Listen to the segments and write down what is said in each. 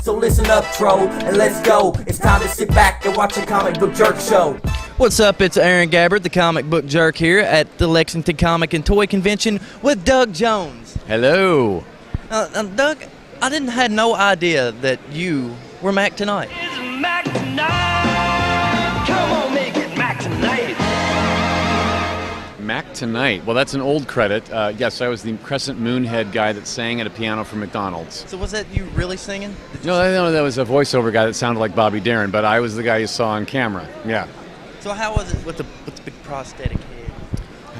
So listen up, troll, and let's go. It's time to sit back and watch a comic book jerk show. What's up? It's Aaron Gabbard, the comic book jerk, here at the Lexington Comic and Toy Convention with Doug Jones. Hello. Doug, I had no idea that you were Mac Tonight. It's Mac tonight. Come on, make it Mac tonight. Mac Tonight. Well, that's an old credit. Yes, I was the Crescent Moonhead guy that sang at a piano for McDonald's. So was that you really singing? No, that was a voiceover guy that sounded like Bobby Darin, but I was the guy you saw on camera. Yeah. So how was it with the big prosthetic head?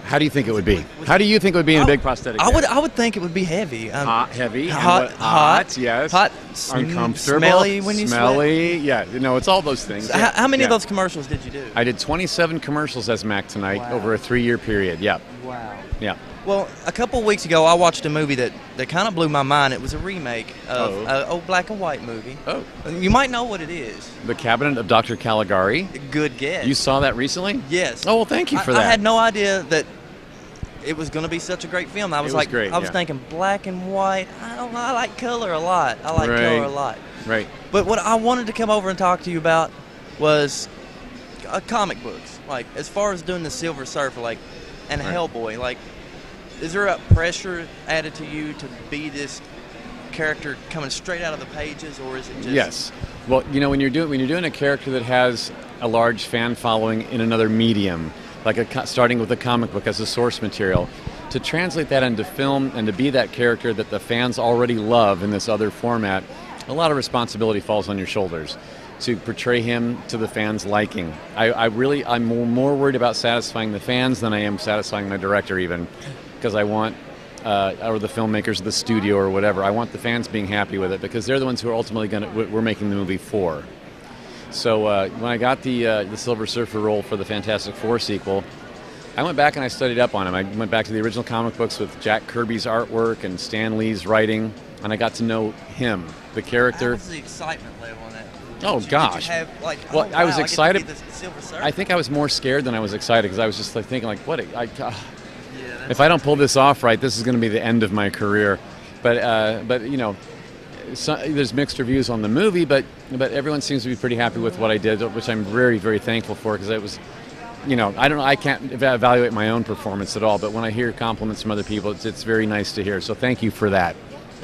How do you think it would be? How do you think it would be in a big prosthetic head? I would think it would be heavy. Hot, heavy, hot, yes. hot, uncomfortable, smelly when you smelly. Yeah, it's all those things. So how many of those commercials did you do? I did 27 commercials as Mac Tonight over a 3-year period. Yeah. Wow. Yeah. Well, a couple of weeks ago, I watched a movie that kind of blew my mind. It was a remake of an old black and white movie. Oh. You might know what it is. The Cabinet of Dr. Caligari. Good guess. You saw that recently? Yes. Oh, well, thank you for that. I had no idea that it was going to be such a great film. I was great, I was thinking black and white. I don't know. I like color a lot. Color a lot. Right. But what I wanted to come over and talk to you about was comic books. Like, as far as doing the Silver Surfer, and Hellboy, is there a pressure added to you to be this character coming straight out of the pages, or is it just... Yes. Well, when you're doing a character that has a large fan following in another medium, starting with a comic book as a source material, to translate that into film and to be that character that the fans already love in this other format, a lot of responsibility falls on your shoulders to portray him to the fans' liking. I'm more worried about satisfying the fans than I am satisfying my director, even, because I want, or the filmmakers, the studio, or whatever, I want the fans being happy with it, because they're the ones who are ultimately we're making the movie for. So when I got the Silver Surfer role for the Fantastic Four sequel, I went back and I studied up on him. I went back to the original comic books with Jack Kirby's artwork and Stan Lee's writing, and I got to know him, the character. How was the excitement level on that? Gosh. Did you have, well, I was excited. I get to be the Silver Surfer? I think I was more scared than I was excited, because I was just thinking, what? If I don't pull this off right, this is going to be the end of my career. But there's mixed reviews on the movie, but everyone seems to be pretty happy with what I did, which I'm very, very thankful for, because it was, I can't evaluate my own performance at all, but when I hear compliments from other people, it's very nice to hear. So thank you for that.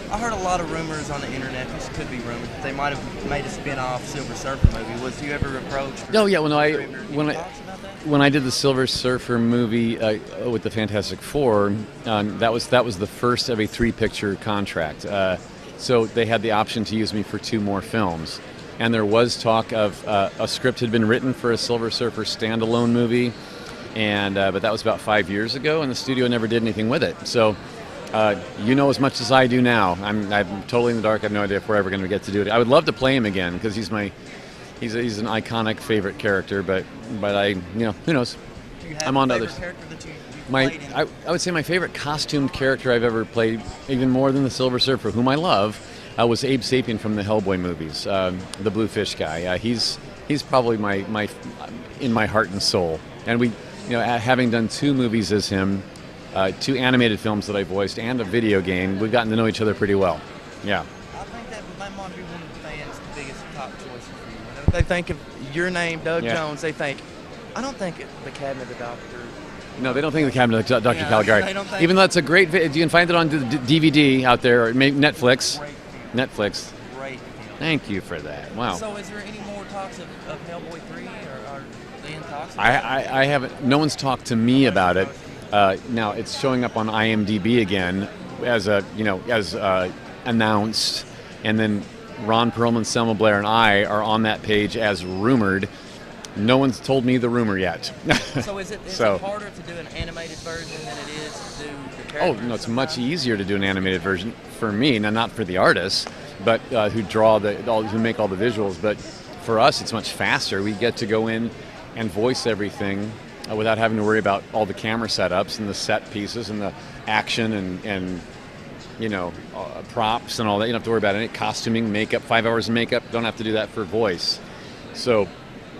I heard a lot of rumors on the internet, this could be rumors, that they might have made a spin-off Silver Surfer movie. Was you ever approached? Oh yeah, when I did the Silver Surfer movie with the Fantastic Four, that was the first of a 3-picture contract. So they had the option to use me for 2 more films, and there was talk of a script had been written for a Silver Surfer standalone movie, and but that was about 5 years ago, and the studio never did anything with it. So. As much as I do now. I'm totally in the dark. I have no idea if we're ever going to get to do it. I would love to play him again, because he's an iconic favorite character. But who knows? Do you have I'm on to a others. favorite character that you played in? I would say my favorite costumed character I've ever played, even more than the Silver Surfer, whom I love, was Abe Sapien from the Hellboy movies, the blue fish guy. He's probably my in my heart and soul. And we, having done 2 movies as him. 2 animated films that I voiced and a video game, we've gotten to know each other pretty well. Yeah. I think that might be one of the fans' biggest top choices for you. Whenever they think of your name, Doug Jones, they think, I don't think the Cabinet of Dr. No, they don't think the Cabinet of Dr. Caligari. They don't think even though it's a great video, you can find it on DVD out there, or maybe Netflix. Great Netflix. Great film. Thank you for that. Wow. So is there any more talks of Hellboy 3, or are they in talks? I haven't, no one's talked to me about it. Now it's showing up on IMDb again as announced, and then Ron Perlman, Selma Blair, and I are on that page as rumored. No one's told me the rumor yet. So is it harder to do an animated version than it is to do the character? Oh no, it's much easier to do an animated version for me, now not for the artists, but who make all the visuals. But for us, it's much faster. We get to go in and voice everything. Without having to worry about all the camera setups and the set pieces and the action and props and all that. You don't have to worry about any costuming, makeup, 5 hours of makeup. Don't have to do that for voice. So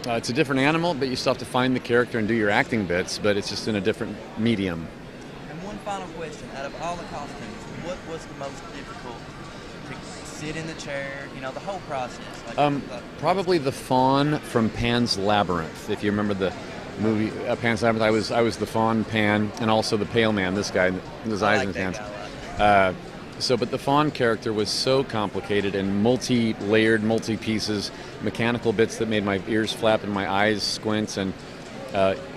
it's a different animal, but you still have to find the character and do your acting bits, but it's just in a different medium. And one final question. Out of all the costumes, what was the most difficult to sit in the chair, you know, the whole process. Probably the fawn from Pan's Labyrinth. If you remember the movie Pan's Labyrinth, I was the fawn Pan, and also the pale man. This guy, his eyes in his hands. But the fawn character was so complicated and multi-layered, multi-pieces, mechanical bits that made my ears flap and my eyes squint, and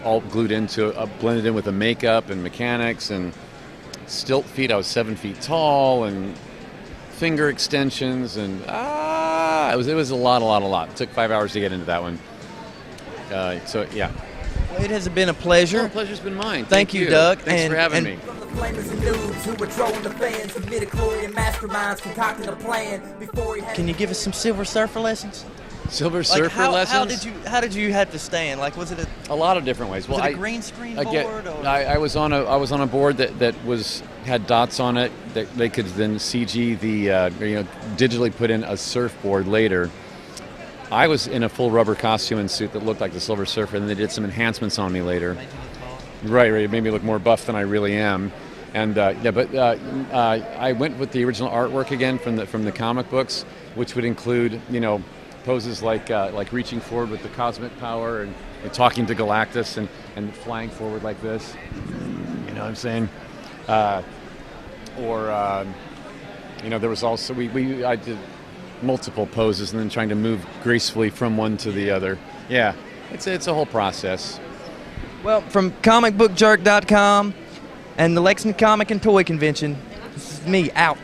all glued into, blended in with the makeup and mechanics and stilt feet. I was 7 feet tall and finger extensions, and it was a lot. It took 5 hours to get into that one. Yeah. Well, it has been a pleasure. The pleasure's been mine. Thank you, Doug. Thanks for having me. From the flamers and dudes who were trolling the fans, who midichlorian masterminds concocted a plan before he had. Can you give us some Silver Surfer lessons? Silver Surfer lessons? How did you have to stand? Like, was it a lot of different ways? Was it a green screen board? I was on a board that had dots on it that they could then CG digitally put in a surfboard later. I was in a full rubber costume and suit that looked like the Silver Surfer, and then they did some enhancements on me later. Right. It made me look more buff than I really am. And I went with the original artwork again from the comic books, which would include poses like reaching forward with the cosmic power and talking to Galactus and flying forward like this. You know what I'm saying? There was also I did multiple poses and then trying to move gracefully from one to the other. Yeah, it's a whole process. Well, from comicbookjerk.com and the Lexington Comic and Toy Convention, this is me out.